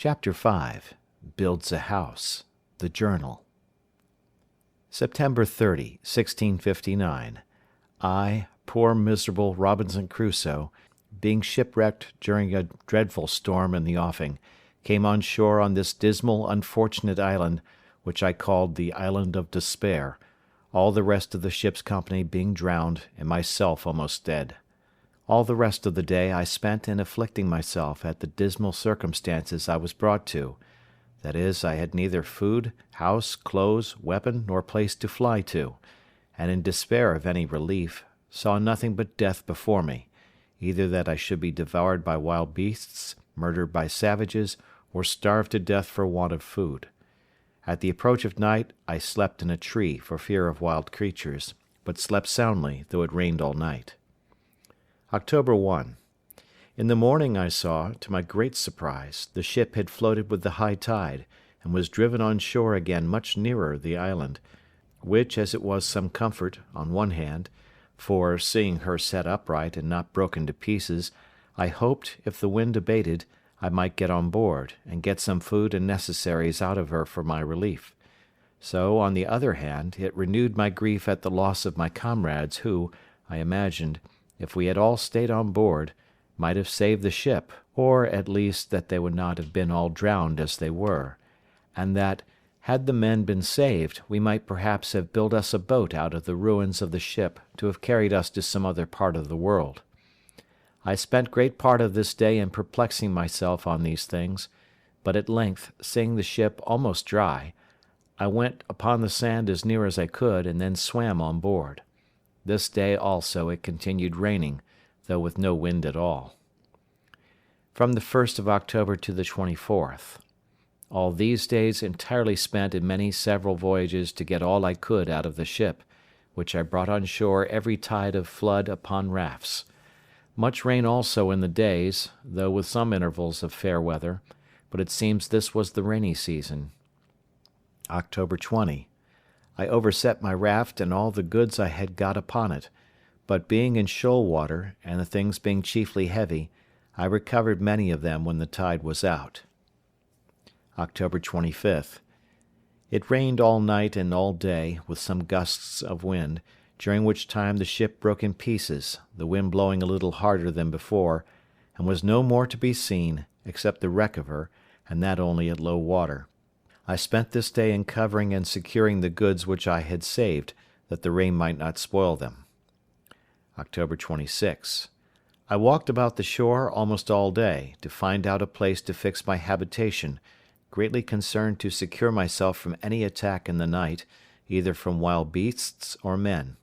Chapter 5. Builds a House. The Journal. September 30, 1659. I, poor miserable Robinson Crusoe, being shipwrecked during a dreadful storm in the offing, came on shore on this dismal, unfortunate island, which I called the Island of Despair, all the rest of the ship's company being drowned and myself almost dead. All the rest of the day I spent in afflicting myself at the dismal circumstances I was brought to. That is, I had neither food, house, clothes, weapon, nor place to fly to, and in despair of any relief, saw nothing but death before me, either that I should be devoured by wild beasts, murdered by savages, or starved to death for want of food. At the approach of night I slept in a tree for fear of wild creatures, but slept soundly, though it rained all night. October 1. In the morning I saw, to my great surprise, the ship had floated with the high tide, and was driven on shore again much nearer the island, which, as it was some comfort, on one hand, for, seeing her set upright and not broken to pieces, I hoped, if the wind abated, I might get on board, and get some food and necessaries out of her for my relief. So, on the other hand, it renewed my grief at the loss of my comrades who, I imagined, if we had all stayed on board, might have saved the ship, or, at least, that they would not have been all drowned as they were, and that, had the men been saved, we might perhaps have built us a boat out of the ruins of the ship to have carried us to some other part of the world. I spent great part of this day in perplexing myself on these things, but at length, seeing the ship almost dry, I went upon the sand as near as I could, and then swam on board. This day also it continued raining, though with no wind at all. From the 1st of October to the 24th. All these days entirely spent in many several voyages to get all I could out of the ship, which I brought on shore every tide of flood upon rafts. Much rain also in the days, though with some intervals of fair weather, but it seems this was the rainy season. October 20. I overset my raft and all the goods I had got upon it, but being in shoal water, and the things being chiefly heavy, I recovered many of them when the tide was out. October 25th. It rained all night and all day, with some gusts of wind, during which time the ship broke in pieces, the wind blowing a little harder than before, and was no more to be seen, except the wreck of her, and that only at low water. I spent this day in covering and securing the goods which I had saved, that the rain might not spoil them. October 26. I walked about the shore almost all day, to find out a place to fix my habitation, greatly concerned to secure myself from any attack in the night, either from wild beasts or men.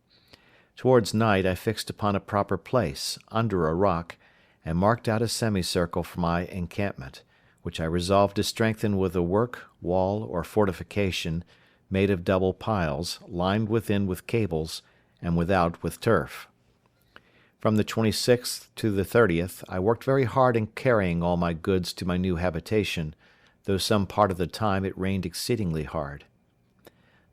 Towards night I fixed upon a proper place, under a rock, and marked out a semicircle for my encampment, which I resolved to strengthen with a work, wall, or fortification, made of double piles, lined within with cables, and without with turf. From the 26th to the 30th I worked very hard in carrying all my goods to my new habitation, though some part of the time it rained exceedingly hard.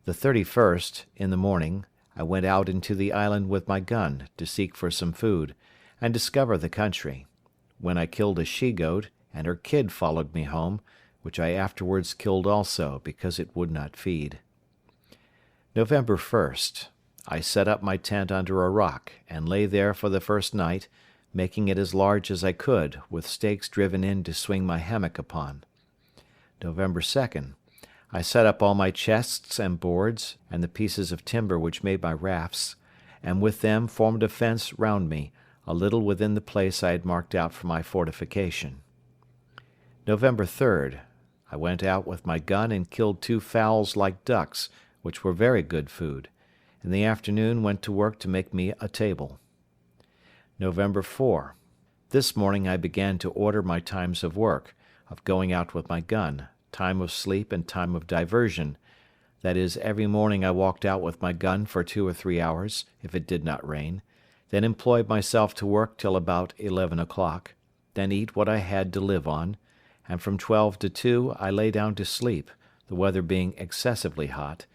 The 31st, in the morning, I went out into the island with my gun, to seek for some food, and discover the country, when I killed a she-goat, and her kid followed me home, which I afterwards killed also, because it would not feed. November 1st. I set up my tent under a rock, and lay there for the first night, making it as large as I could, with stakes driven in to swing my hammock upon. November 2nd. I set up all my chests and boards, and the pieces of timber which made my rafts, and with them formed a fence round me, a little within the place I had marked out for my fortification. November 3rd. I went out with my gun and killed 2 fowls like ducks, which were very good food. In the afternoon went to work to make me a table. November 4. This morning I began to order my times of work, of going out with my gun, time of sleep and time of diversion. That is, every morning I walked out with my gun for 2 or 3 hours, if it did not rain, then employed myself to work till about 11 o'clock, then eat what I had to live on, and from 12 to 2 I lay down to sleep, the weather being excessively hot,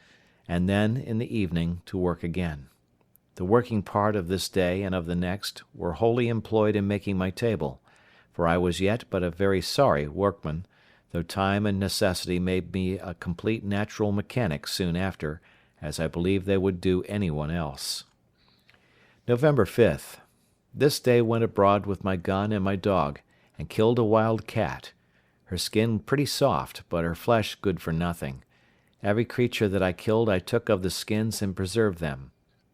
and then, in the evening, to work again. The working part of this day and of the next were wholly employed in making my table, for I was yet but a very sorry workman, though time and necessity made me a complete natural mechanic soon after, as I believe they would do anyone else. November 5th. This day went abroad with my gun and my dog, and killed a wild cat. Her skin pretty soft, but her flesh good for nothing. Every creature that I killed I took of the skins and preserved them.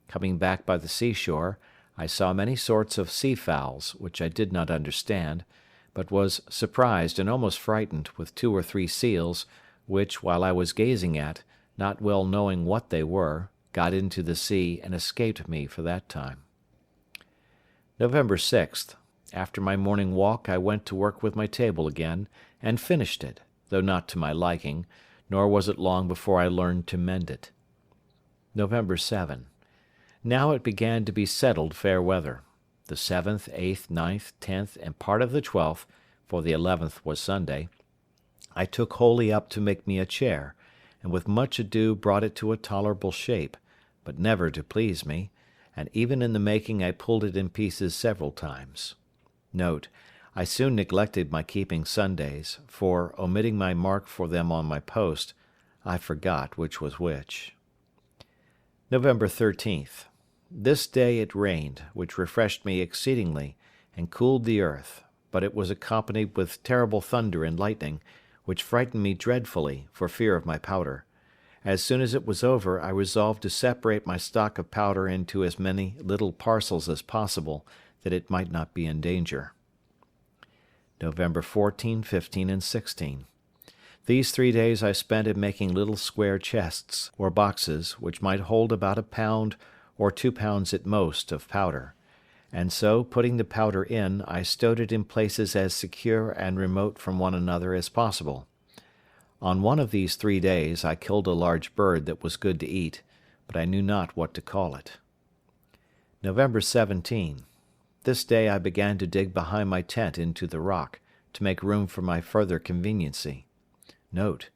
Coming back by the seashore, I saw many sorts of sea fowls, which I did not understand, but was surprised and almost frightened with 2 or 3 seals, which, while I was gazing at, not well knowing what they were, got into the sea and escaped me for that time. November 6th. After my morning walk I went to work with my table again, and finished it, though not to my liking, nor was it long before I learned to mend it. November 7. Now it began to be settled fair weather. The 7th, 8th, 9th, 10th, and part of the 12th, for the 11th was Sunday, I took wholly up to make me a chair, and with much ado brought it to a tolerable shape, but never to please me, and even in the making I pulled it in pieces several times. Note: I soon neglected my keeping Sundays, for, omitting my mark for them on my post, I forgot which was which. November 13th. This day it rained, which refreshed me exceedingly, and cooled the earth, but it was accompanied with terrible thunder and lightning, which frightened me dreadfully, for fear of my powder. As soon as it was over, I resolved to separate my stock of powder into as many little parcels as possible, that it might not be in danger. November 14, 15, and 16. These 3 days I spent in making little square chests, or boxes, which might hold about 1 pound or 2 pounds at most of powder, and so, putting the powder in, I stowed it in places as secure and remote from one another as possible. On one of these 3 days I killed a large bird that was good to eat, but I knew not what to call it. November 17. This day I began to dig behind my tent into the rock, to make room for my further conveniency. Note: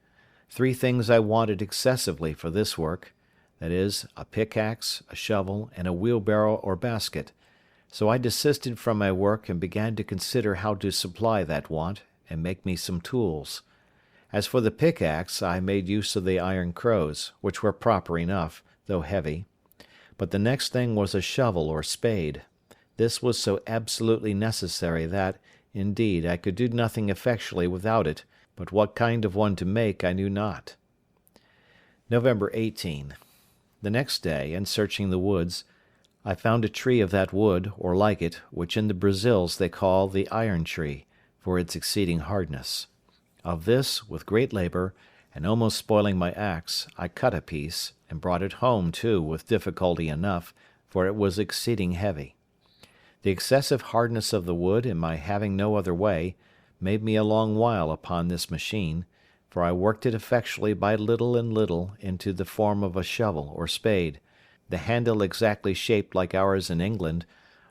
3 things I wanted excessively for this work, viz., a pickaxe, a shovel, and a wheelbarrow or basket, so I desisted from my work and began to consider how to supply that want, and make me some tools. As for the pickaxe, I made use of the iron crows, which were proper enough, though heavy. But the next thing was a shovel or spade. This was so absolutely necessary that, indeed, I could do nothing effectually without it, but what kind of one to make I knew not. November 18. The next day, in searching the woods, I found a tree of that wood, or like it, which in the Brazils they call the iron tree, for its exceeding hardness. Of this, with great labour, and almost spoiling my axe, I cut a piece, and brought it home too with difficulty enough, for it was exceeding heavy. The excessive hardness of the wood, and my having no other way, made me a long while upon this machine, for I worked it effectually by little and little into the form of a shovel or spade, the handle exactly shaped like ours in England,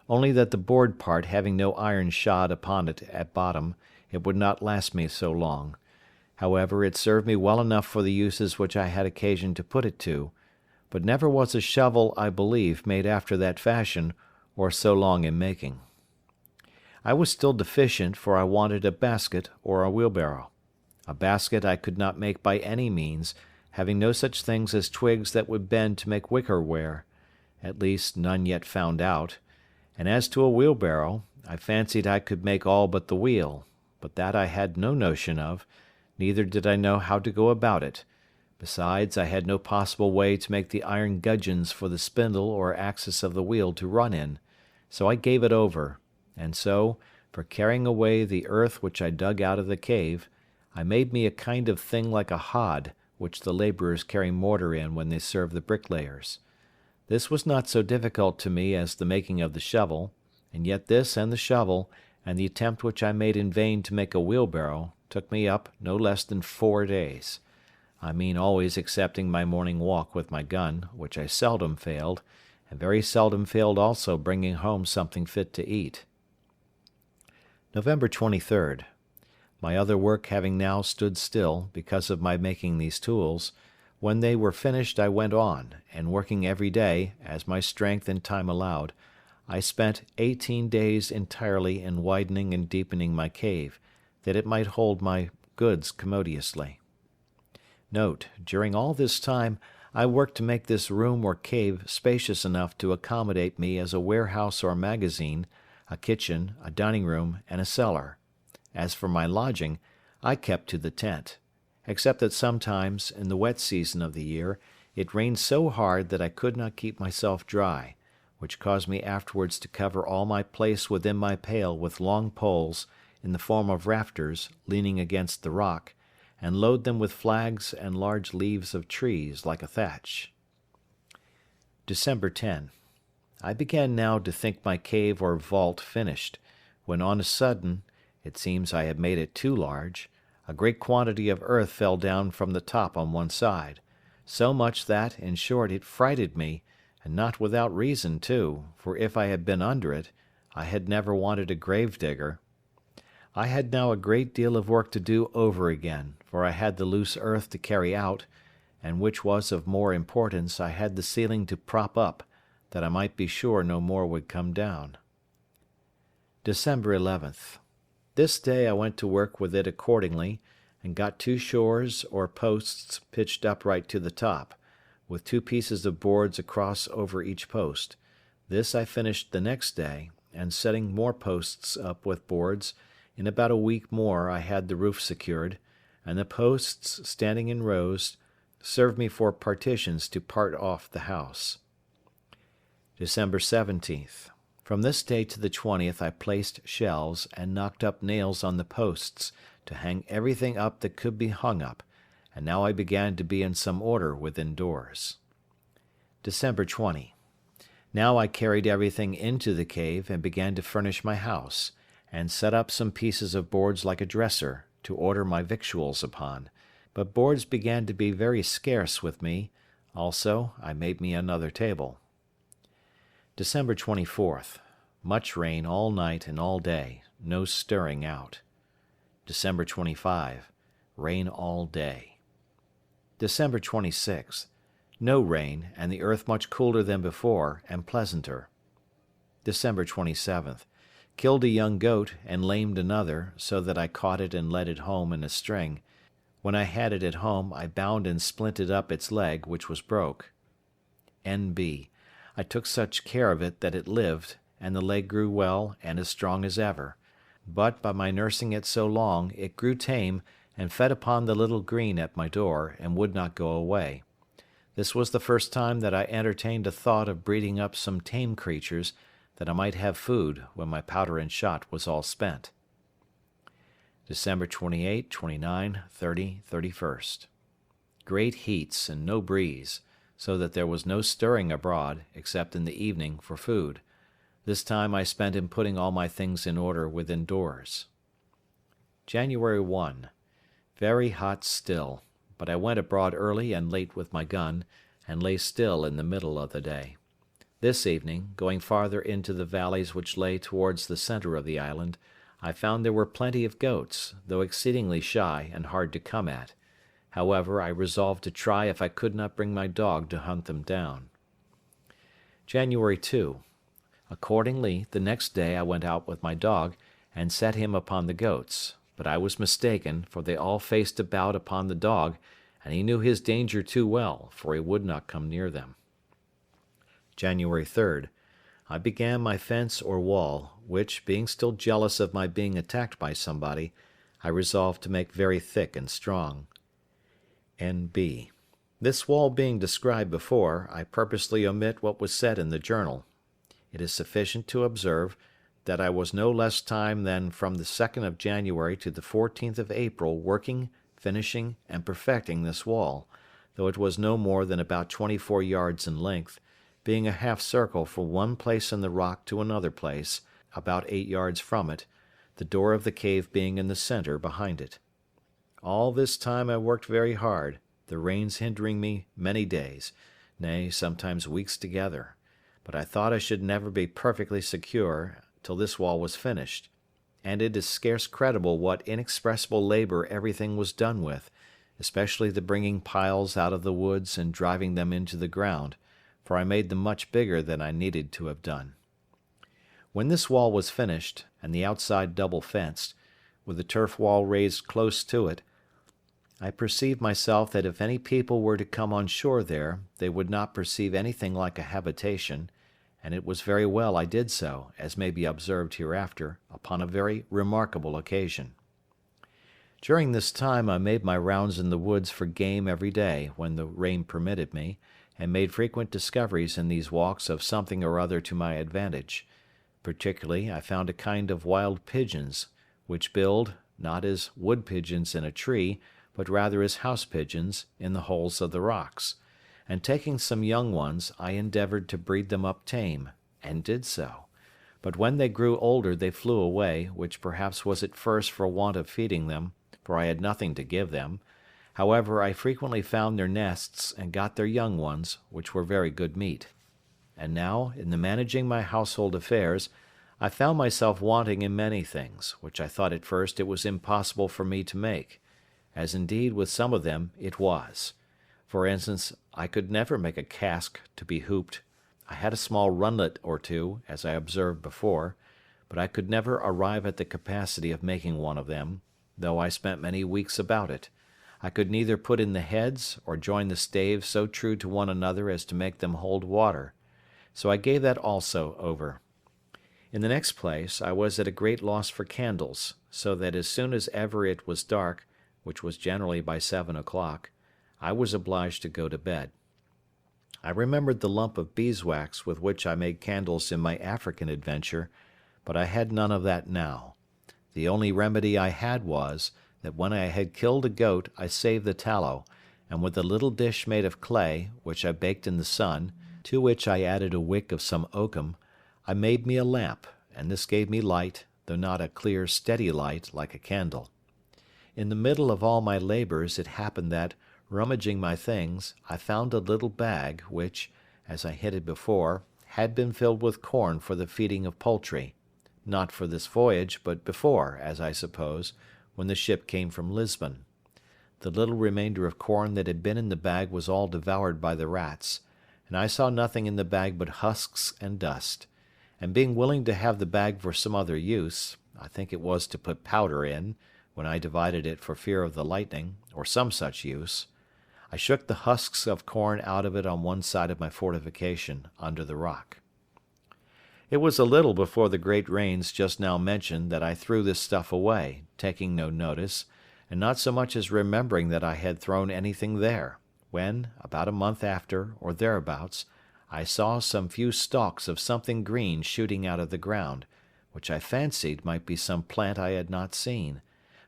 only that the board part having no iron shod upon it at bottom, it would not last me so long. However, it served me well enough for the uses which I had occasion to put it to, but never was a shovel, I believe, made after that fashion, or so long in making. I was still deficient, for I wanted a basket or a wheelbarrow. A basket I could not make by any means, having no such things as twigs that would bend to make wicker ware, at least none yet found out, and as to a wheelbarrow, I fancied I could make all but the wheel, but that I had no notion of, neither did I know how to go about it. Besides, I had no possible way to make the iron gudgeons for the spindle or axis of the wheel to run in, so I gave it over, and so, for carrying away the earth which I dug out of the cave, I made me a kind of thing like a hod, which the labourers carry mortar in when they serve the bricklayers. This was not so difficult to me as the making of the shovel, and yet this and the shovel, and the attempt which I made in vain to make a wheelbarrow, took me up no less than 4 days. I mean always excepting my morning walk with my gun, which I seldom failed, and very seldom failed also bringing home something fit to eat. November 23rd. My other work having now stood still, because of my making these tools, when they were finished I went on, and working every day, as my strength and time allowed, I spent 18 days entirely in widening and deepening my cave, that it might hold my goods commodiously. Note: during all this time I worked to make this room or cave spacious enough to accommodate me as a warehouse or magazine, a kitchen, a dining room, and a cellar. As for my lodging, I kept to the tent, except that sometimes, in the wet season of the year, it rained so hard that I could not keep myself dry, which caused me afterwards to cover all my place within my pail with long poles, in the form of rafters, leaning against the rock, and load them with flags and large leaves of trees like a thatch. December 10. I began now to think my cave or vault finished, when on a sudden, it seems I had made it too large, a great quantity of earth fell down from the top on one side, so much that, in short, it frighted me, and not without reason too, for if I had been under it, I had never wanted a grave digger. I had now a great deal of work to do over again, for I had the loose earth to carry out, and which was of more importance, I had the ceiling to prop up, that I might be sure no more would come down. December 11th. This day I went to work with it accordingly, and got 2 shores or posts pitched upright to the top, with 2 pieces of boards across over each post. This I finished the next day, and setting more posts up with boards, in about a week more I had the roof secured, and the posts, standing in rows, served me for partitions to part off the house. December 17th. From this day to the 20th I placed shelves, and knocked up nails on the posts, to hang everything up that could be hung up, and now I began to be in some order within doors. December 20. Now I carried everything into the cave, and began to furnish my house, and set up some pieces of boards like a dresser, to order my victuals upon, but boards began to be very scarce with me, also I made me another table. December 24th. Much rain all night and all day, no stirring out. December 25. Rain all day. December 26th. No rain, and the earth much cooler than before, and pleasanter. December 27th. Killed a young goat, and lamed another, so that I caught it and led it home in a string. When I had it at home, I bound and splinted up its leg, which was broke. N.B. I took such care of it that it lived, and the leg grew well and as strong as ever. But by my nursing it so long, it grew tame, and fed upon the little green at my door, and would not go away. This was the first time that I entertained a thought of breeding up some tame creatures, that I might have food when my powder and shot was all spent. December 28, 29, 30, 31st. Great heats and no breeze, so that there was no stirring abroad, except in the evening, for food. This time I spent in putting all my things in order within doors. January 1. Very hot still, but I went abroad early and late with my gun, and lay still in the middle of the day. This evening, going farther into the valleys which lay towards the centre of the island, I found there were plenty of goats, though exceedingly shy and hard to come at. However, I resolved to try if I could not bring my dog to hunt them down. January 2. Accordingly, the next day I went out with my dog, and set him upon the goats, but I was mistaken, for they all faced about upon the dog, and he knew his danger too well, for he would not come near them. January 3rd. I began my fence or wall, which, being still jealous of my being attacked by somebody, I resolved to make very thick and strong. N.B. This wall being described before, I purposely omit what was said in the journal. It is sufficient to observe that I was no less time than from the 2nd of January to the 14th of April working, finishing, and perfecting this wall, though it was no more than about 24 yards in length, being a half circle from one place in the rock to another place, about 8 yards from it, the door of the cave being in the centre behind it. All this time I worked very hard, the rains hindering me many days, nay, sometimes weeks together, but I thought I should never be perfectly secure till this wall was finished, and it is scarce credible what inexpressible labour everything was done with, especially the bringing piles out of the woods and driving them into the ground, for I made them much bigger than I needed to have done. When this wall was finished, and the outside double fenced, with the turf wall raised close to it, I perceived myself that if any people were to come on shore there, they would not perceive anything like a habitation, and it was very well I did so, as may be observed hereafter, upon a very remarkable occasion. During this time I made my rounds in the woods for game every day when the rain permitted me, and made frequent discoveries in these walks of something or other to my advantage. Particularly I found a kind of wild pigeons, which build, not as wood pigeons in a tree, but rather as house pigeons, in the holes of the rocks; and taking some young ones, I endeavoured to breed them up tame, and did so; but when they grew older they flew away, which perhaps was at first for want of feeding them, for I had nothing to give them. However, I frequently found their nests, and got their young ones, which were very good meat. And now, in the managing my household affairs, I found myself wanting in many things, which I thought at first it was impossible for me to make, as indeed with some of them it was. For instance, I could never make a cask to be hooped. I had a small runlet or two, as I observed before, but I could never arrive at the capacity of making one of them, though I spent many weeks about it. I could neither put in the heads, or join the staves so true to one another as to make them hold water. So I gave that also over. In the next place, I was at a great loss for candles, so that as soon as ever it was dark, which was generally by 7 o'clock, I was obliged to go to bed. I remembered the lump of beeswax with which I made candles in my African adventure, but I had none of that now. The only remedy I had was, that when I had killed a goat I saved the tallow, and with a little dish made of clay, which I baked in the sun, to which I added a wick of some oakum, I made me a lamp, and this gave me light, though not a clear steady light like a candle. In the middle of all my labours it happened that, rummaging my things, I found a little bag, which, as I hinted before, had been filled with corn for the feeding of poultry, not for this voyage, but before, as I suppose, when the ship came from Lisbon. The little remainder of corn that had been in the bag was all devoured by the rats, and I saw nothing in the bag but husks and dust; and being willing to have the bag for some other use, I think it was to put powder in, when I divided it for fear of the lightning, or some such use, I shook the husks of corn out of it on one side of my fortification, under the rock. It was a little before the great rains just now mentioned that I threw this stuff away, taking no notice, and not so much as remembering that I had thrown anything there, when, about a month after, or thereabouts, I saw some few stalks of something green shooting out of the ground, which I fancied might be some plant I had not seen;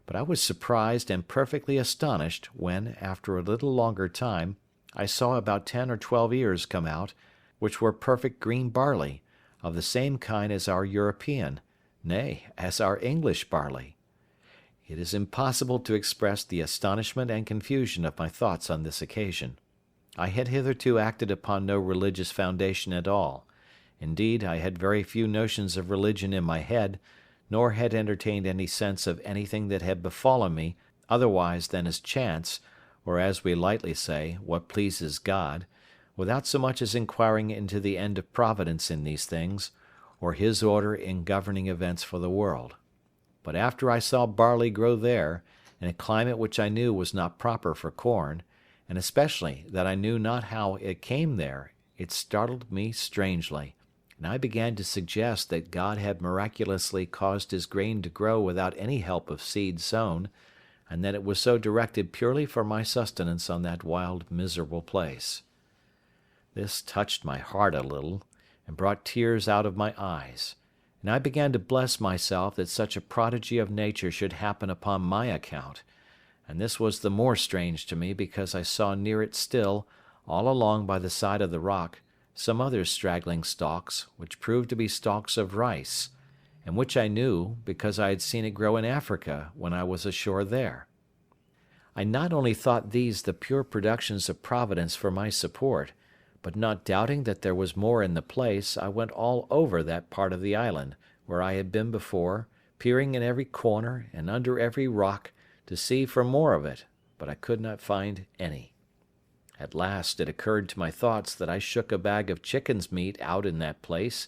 but I was surprised and perfectly astonished when, after a little longer time, I saw about 10 or 12 ears come out, which were perfect green barley, of the same kind as our European, nay, as our English barley. It is impossible to express the astonishment and confusion of my thoughts on this occasion. I had hitherto acted upon no religious foundation at all. Indeed, I had very few notions of religion in my head, nor had entertained any sense of anything that had befallen me otherwise than as chance, or, as we lightly say, what pleases God, without so much as inquiring into the end of Providence in these things, or his order in governing events for the world. But after I saw barley grow there, in a climate which I knew was not proper for corn, and especially that I knew not how it came there, it startled me strangely, and I began to suggest that God had miraculously caused his grain to grow without any help of seed sown, and that it was so directed purely for my sustenance on that wild, miserable place. This touched my heart a little, and brought tears out of my eyes, and I began to bless myself that such a prodigy of nature should happen upon my account, and this was the more strange to me because I saw near it still, all along by the side of the rock, some other straggling stalks, which proved to be stalks of rice, and which I knew, because I had seen it grow in Africa when I was ashore there. I not only thought these the pure productions of Providence for my support, but not doubting that there was more in the place, I went all over that part of the island, where I had been before, peering in every corner and under every rock, to see for more of it, but I could not find any. At last it occurred to my thoughts that I shook a bag of chicken's meat out in that place,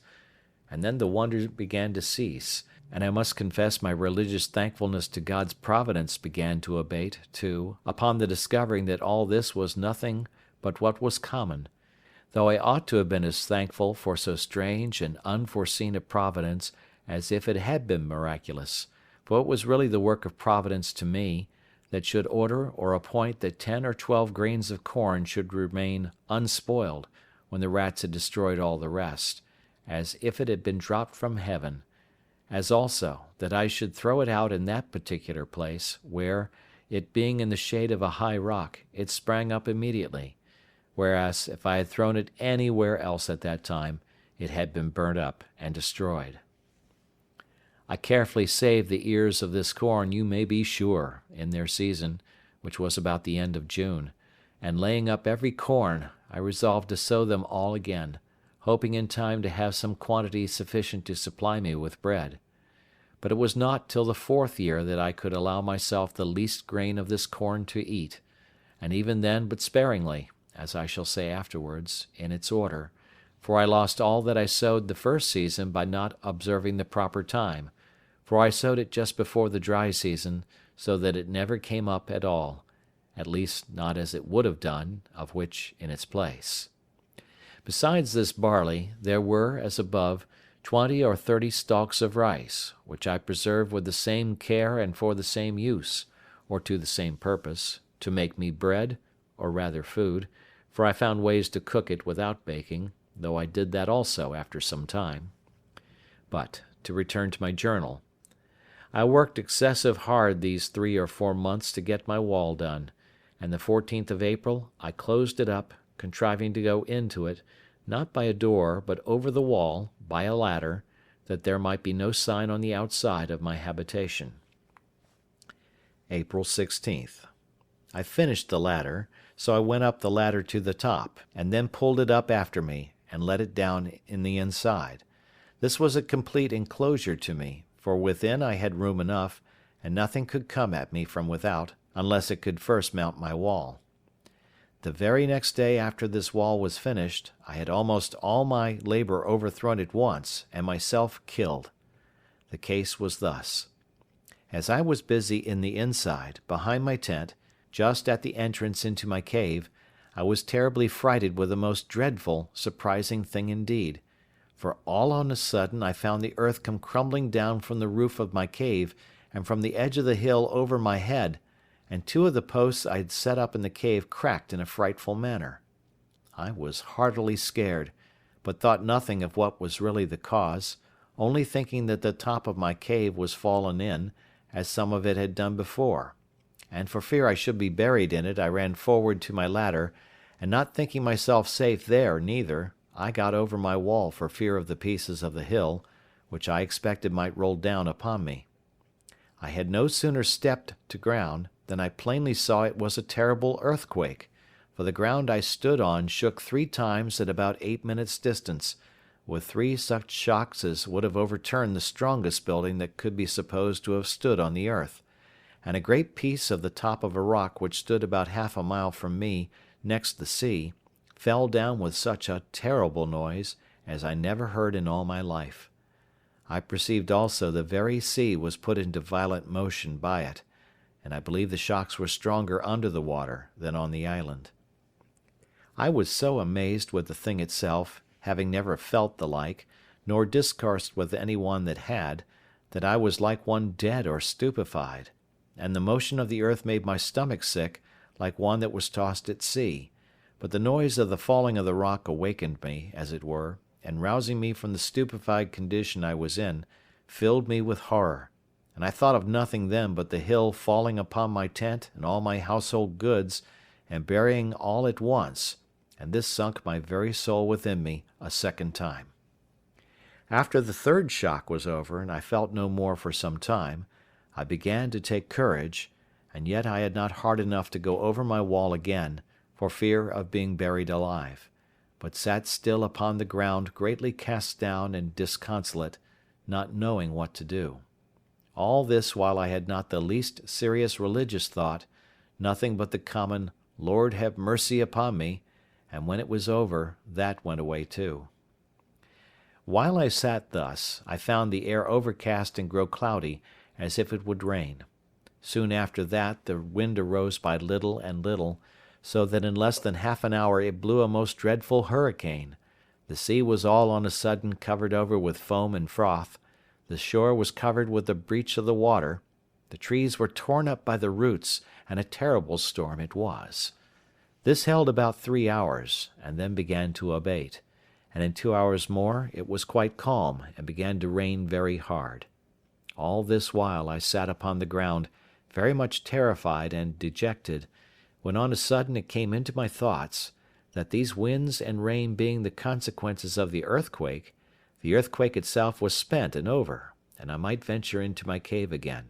and then the wonder began to cease, And I must confess my religious thankfulness to God's providence began to abate, too, upon the discovering that all this was nothing but what was common, though I ought to have been as thankful for so strange and unforeseen a providence as if it had been miraculous, for it was really the work of Providence to me, that should order or appoint that 10 or 12 grains of corn should remain unspoiled, when the rats had destroyed all the rest, as if it had been dropped from heaven; as also, that I should throw it out in that particular place, where, it being in the shade of a high rock, it sprang up immediately; whereas, if I had thrown it anywhere else at that time, it had been burnt up and destroyed. I carefully saved the ears of this corn, you may be sure, in their season, which was about the end of June, and laying up every corn, I resolved to sow them all again, hoping in time to have some quantity sufficient to supply me with bread. But it was not till the 4th year that I could allow myself the least grain of this corn to eat, and even then but sparingly, as I shall say afterwards, in its order, for I lost all that I sowed the first season by not observing the proper time, for I sowed it just before the dry season, so that it never came up at all, at least not as it would have done, of which in its place. Besides this barley, there were, as above, 20 or 30 stalks of rice, which I preserved with the same care and for the same use, or to the same purpose, to make me bread, or rather food, for I found ways to cook it without baking, though I did that also after some time. But, to return to my journal. I worked excessive hard these 3 or 4 months to get my wall done, and the 14th of April I closed it up, contriving to go into it, not by a door, but over the wall, by a ladder, that there might be no sign on the outside of my habitation. April 16th. I finished the ladder, so I went up the ladder to the top, and then pulled it up after me, and let it down in the inside. This was a complete enclosure to me, for within I had room enough, and nothing could come at me from without, unless it could first mount my wall. The very next day after this wall was finished, I had almost all my labour overthrown at once, and myself killed. The case was thus. As I was busy in the inside, behind my tent, just at the entrance into my cave, I was terribly frighted with a most dreadful, surprising thing indeed, for all on a sudden I found the earth come crumbling down from the roof of my cave, and from the edge of the hill over my head, and 2 of the posts I had set up in the cave cracked in a frightful manner. I was heartily scared, but thought nothing of what was really the cause, only thinking that the top of my cave was fallen in, as some of it had done before; and for fear I should be buried in it I ran forward to my ladder, and not thinking myself safe there neither, I got over my wall for fear of the pieces of the hill, which I expected might roll down upon me. I had no sooner stepped to ground than I plainly saw it was a terrible earthquake, for the ground I stood on shook 3 times at about 8 minutes' distance, with 3 such shocks as would have overturned the strongest building that could be supposed to have stood on the earth, and a great piece of the top of a rock which stood about half a mile from me, next the sea, fell down with such a terrible noise as I never heard in all my life. I perceived also the very sea was put into violent motion by it, and I believe the shocks were stronger under the water than on the island. I was so amazed with the thing itself, having never felt the like, nor discoursed with any one that had, that I was like one dead or stupefied, and the motion of the earth made my stomach sick, like one that was tossed at sea; but the noise of the falling of the rock awakened me, as it were, and rousing me from the stupefied condition I was in, filled me with horror, and I thought of nothing then but the hill falling upon my tent and all my household goods, and burying all at once, and this sunk my very soul within me a second time. After the 3rd shock was over, and I felt no more for some time, I began to take courage, and yet I had not heart enough to go over my wall again, for fear of being buried alive, but sat still upon the ground greatly cast down and disconsolate, not knowing what to do. All this while I had not the least serious religious thought, nothing but the common "Lord have mercy upon me," and when it was over, that went away too. While I sat thus, I found the air overcast and grow cloudy, as if it would rain. Soon after that the wind arose by little and little, so that in less than half an hour it blew a most dreadful hurricane. The sea was all on a sudden covered over with foam and froth. The shore was covered with the breach of the water. The trees were torn up by the roots, and a terrible storm it was. This held about 3 hours, and then began to abate, and in 2 hours more it was quite calm, and began to rain very hard. All this while I sat upon the ground, very much terrified and dejected, when on a sudden it came into my thoughts, that these winds and rain being the consequences of the earthquake itself was spent and over, and I might venture into my cave again.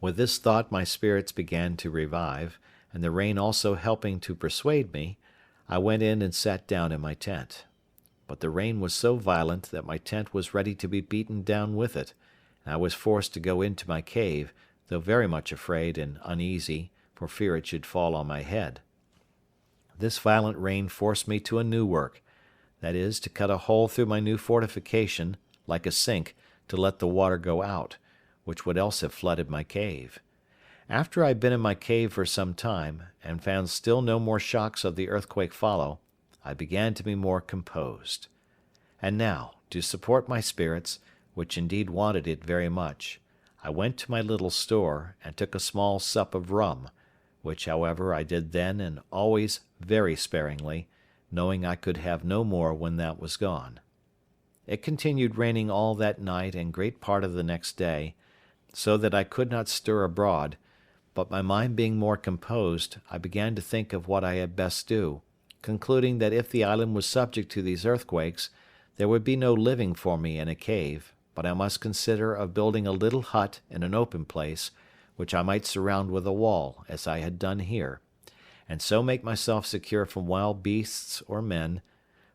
With this thought my spirits began to revive, and the rain also helping to persuade me, I went in and sat down in my tent. But the rain was so violent that my tent was ready to be beaten down with it, and I was forced to go into my cave, though very much afraid and uneasy, for fear it should fall on my head. This violent rain forced me to a new work, that is, to cut a hole through my new fortification, like a sink, to let the water go out, which would else have flooded my cave. After I had been in my cave for some time, and found still no more shocks of the earthquake follow, I began to be more composed. And now, to support my spirits, which indeed wanted it very much, I went to my little store, and took a small sup of rum, which, however, I did then and always very sparingly, knowing I could have no more when that was gone. It continued raining all that night and great part of the next day, so that I could not stir abroad, but my mind being more composed, I began to think of what I had best do, concluding that if the island was subject to these earthquakes, there would be no living for me in a cave, but I must consider of building a little hut in an open place, which I might surround with a wall, as I had done here, and so make myself secure from wild beasts or men,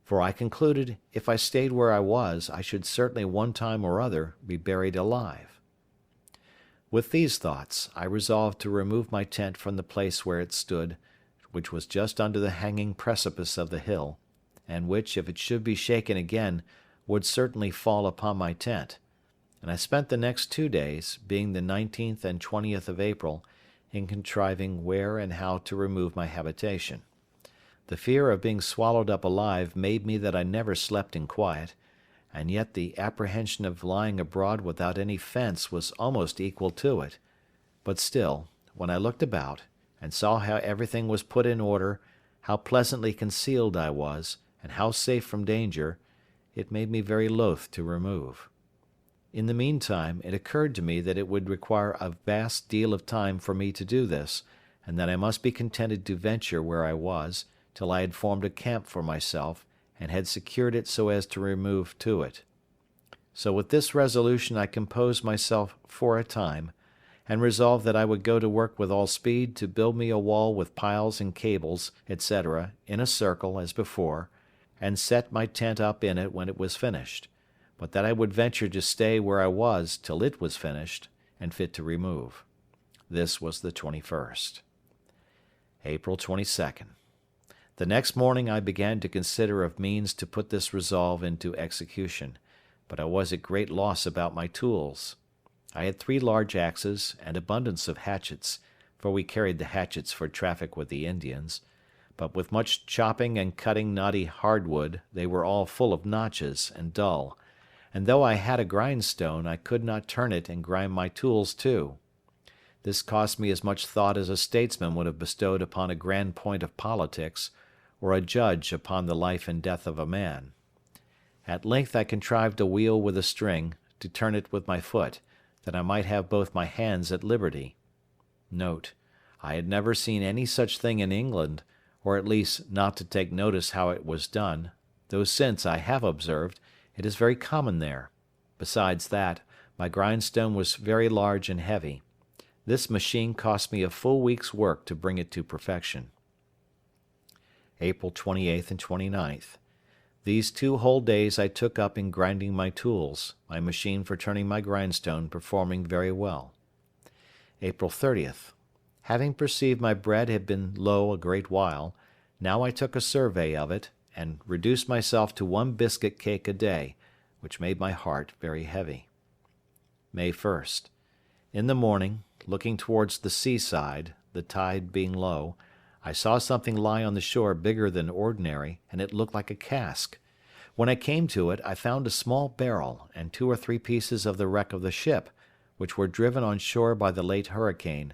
for I concluded if I stayed where I was, I should certainly one time or other be buried alive. With these thoughts, I resolved to remove my tent from the place where it stood, which was just under the hanging precipice of the hill, and which, if it should be shaken again, would certainly fall upon my tent; and I spent the next 2 days, being the 19th and 20th of April, in contriving where and how to remove my habitation. The fear of being swallowed up alive made me that I never slept in quiet, and yet the apprehension of lying abroad without any fence was almost equal to it; but still, when I looked about, and saw how everything was put in order, how pleasantly concealed I was, and how safe from danger, it made me very loath to remove. In the meantime, it occurred to me that it would require a vast deal of time for me to do this, and that I must be contented to venture where I was, till I had formed a camp for myself, and had secured it so as to remove to it. So with this resolution I composed myself for a time, and resolved that I would go to work with all speed to build me a wall with piles and cables, etc., in a circle, as before, and set my tent up in it when it was finished, but that I would venture to stay where I was till it was finished, and fit to remove. This was the 21st. April 22nd. The next morning I began to consider of means to put this resolve into execution, but I was at great loss about my tools. I had 3 large axes, and abundance of hatchets, for we carried the hatchets for traffic with the Indians, but with much chopping and cutting knotty hardwood they were all full of notches and dull, and though I had a grindstone I could not turn it and grind my tools too. This cost me as much thought as a statesman would have bestowed upon a grand point of politics, or a judge upon the life and death of a man. At length I contrived a wheel with a string, to turn it with my foot, that I might have both my hands at liberty. Note: I had never seen any such thing in England, or at least not to take notice how it was done, though since I have observed, it is very common there. Besides that, my grindstone was very large and heavy. This machine cost me a full week's work to bring it to perfection. April 28th and 29th. These 2 whole days I took up in grinding my tools, my machine for turning my grindstone performing very well. April 30th. Having perceived my bread had been low a great while, now I took a survey of it, and reduced myself to 1 biscuit cake a day, which made my heart very heavy. May 1st. In the morning, looking towards the seaside, the tide being low, I saw something lie on the shore bigger than ordinary, and it looked like a cask. When I came to it, I found a small barrel, and 2 or 3 pieces of the wreck of the ship, which were driven on shore by the late hurricane,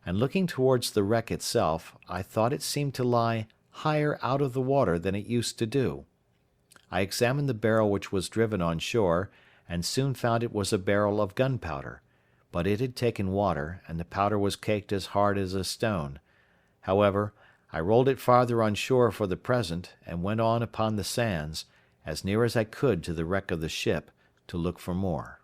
and looking towards the wreck itself, I thought it seemed to lie higher out of the water than it used to do. I examined the barrel which was driven on shore, and soon found it was a barrel of gunpowder, but it had taken water, and the powder was caked as hard as a stone. However, I rolled it farther on shore for the present, and went on upon the sands, as near as I could to the wreck of the ship, to look for more.